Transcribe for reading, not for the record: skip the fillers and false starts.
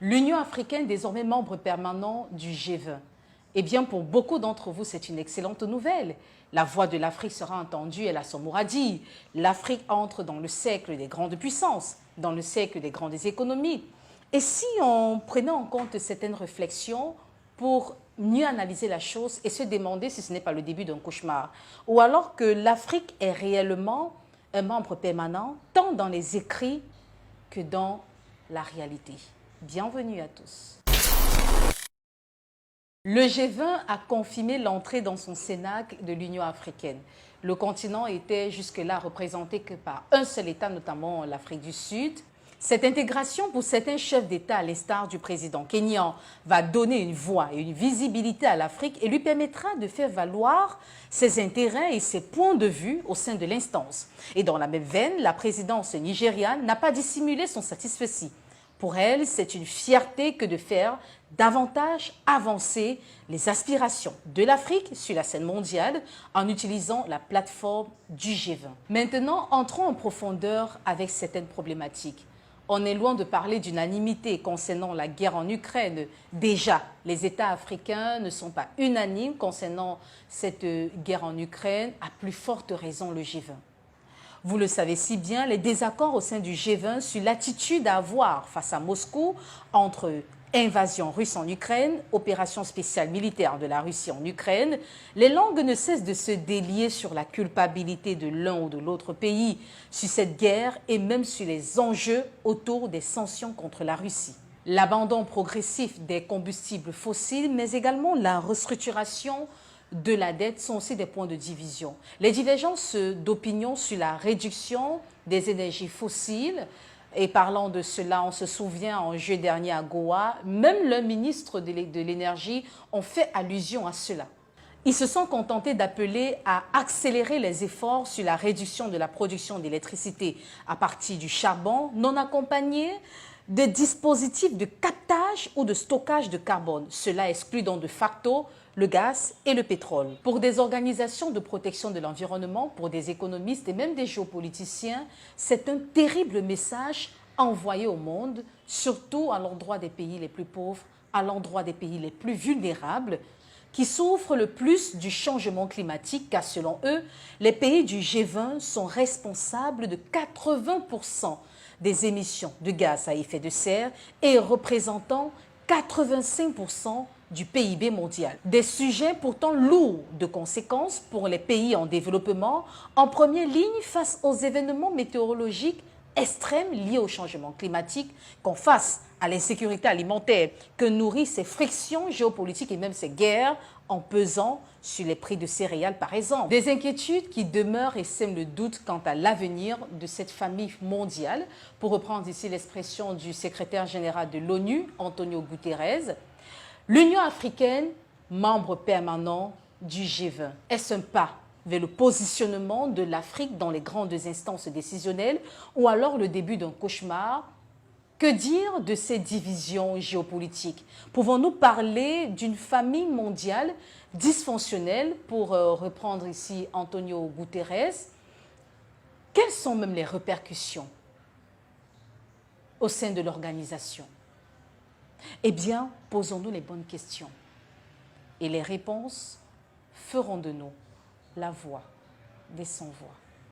L'Union africaine, désormais membre permanent du G20. Eh bien, pour beaucoup d'entre vous, c'est une excellente nouvelle. La voix de l'Afrique sera entendue, elle a son mot à dire. L'Afrique entre dans le siècle des grandes puissances, dans le siècle des grandes économies. Et si on prenait en compte certaines réflexions pour mieux analyser la chose et se demander si ce n'est pas le début d'un cauchemar, ou alors que l'Afrique est réellement un membre permanent, tant dans les écrits que dans la réalité. Bienvenue à tous. Le G20 a confirmé l'entrée dans son cénacle de l'Union africaine. Le continent était jusque-là représenté que par un seul État, notamment l'Afrique du Sud. Cette intégration pour certains chefs d'État, à l'instar du président kényan, va donner une voix et une visibilité à l'Afrique et lui permettra de faire valoir ses intérêts et ses points de vue au sein de l'instance. Et dans la même veine, la présidence nigériane n'a pas dissimulé son satisfecit. Pour elle, c'est une fierté que de faire davantage avancer les aspirations de l'Afrique sur la scène mondiale en utilisant la plateforme du G20. Maintenant, entrons en profondeur avec certaines problématiques. On est loin de parler d'unanimité concernant la guerre en Ukraine. Déjà, les États africains ne sont pas unanimes concernant cette guerre en Ukraine, à plus forte raison le G20. Vous le savez si bien, les désaccords au sein du G20 sur l'attitude à avoir face à Moscou entre invasion russe en Ukraine, opération spéciale militaire de la Russie en Ukraine, les langues ne cessent de se délier sur la culpabilité de l'un ou de l'autre pays, sur cette guerre et même sur les enjeux autour des sanctions contre la Russie. L'abandon progressif des combustibles fossiles, mais également la restructuration de la dette sont aussi des points de division. Les divergences d'opinion sur la réduction des énergies fossiles, et parlant de cela, on se souvient en juillet dernier à Goa, même le ministre de l'énergie ont fait allusion à cela. Ils se sont contentés d'appeler à accélérer les efforts sur la réduction de la production d'électricité à partir du charbon non accompagné de dispositifs de captage ou de stockage de carbone. Cela exclut donc de facto le gaz et le pétrole. Pour des organisations de protection de l'environnement, pour des économistes et même des géopoliticiens, c'est un terrible message envoyé au monde, surtout à l'endroit des pays les plus pauvres, à l'endroit des pays les plus vulnérables, qui souffrent le plus du changement climatique, car selon eux, les pays du G20 sont responsables de 80% des émissions de gaz à effet de serre et représentant 85% du PIB mondial. Des sujets pourtant lourds de conséquences pour les pays en développement, en première ligne face aux événements météorologiques extrêmes liés au changement climatique, qu'on face à l'insécurité alimentaire que nourrissent ces frictions géopolitiques et même ces guerres en pesant sur les prix de céréales par exemple. Des inquiétudes qui demeurent et sèment le doute quant à l'avenir de cette famille mondiale, pour reprendre ici l'expression du secrétaire général de l'ONU, Antonio Guterres. L'Union africaine, membre permanent du G20, est-ce un pas vers le positionnement de l'Afrique dans les grandes instances décisionnelles ou alors le début d'un cauchemar? Que dire de ces divisions géopolitiques? Pouvons-nous parler d'une famille mondiale dysfonctionnelle, pour reprendre ici Antonio Guterres? Quelles sont même les répercussions au sein de l'organisation? Eh bien, posons-nous les bonnes questions. Et les réponses feront de nous la voix des sans-voix.